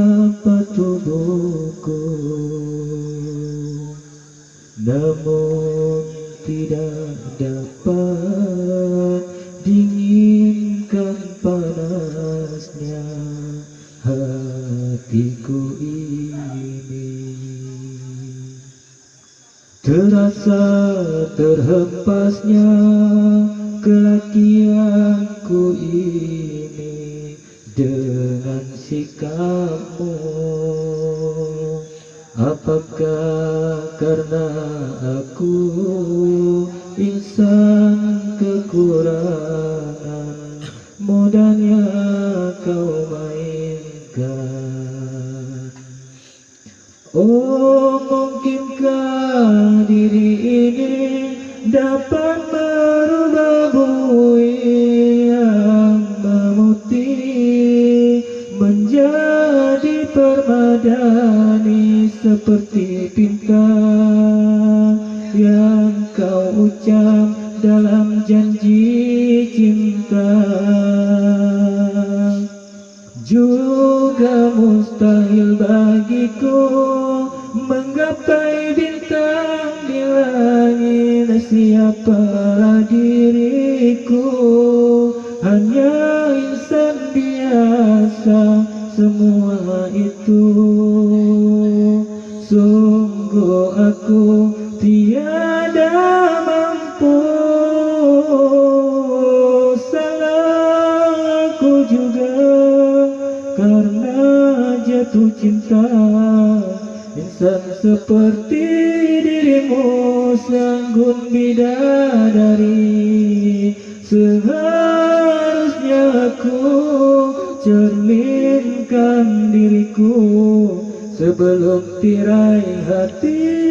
apa tubuhku, namun tidak dapat dinginkan panasnya hatiku ini. Terasa terhempasnya kelakianku ini dengan sikapmu. Apakah karena aku insan kekurangan, mudahnya kau mainkan? Oh, mungkinkah diri ini dapat merubah bui yang memutih menjadi permadani seperti pinta yang kau ucap dalam janji cinta. Juga mustahil bagiku menggapai bintang di langit. Siapalah diriku, hanya insan biasa. Semua itu sungguh aku tiada mampu. Salahku juga karena jatuh cinta. Insan seperti dirimu sanggun bidadari. Seharusnya aku cerminkan diriku sebelum tirai hati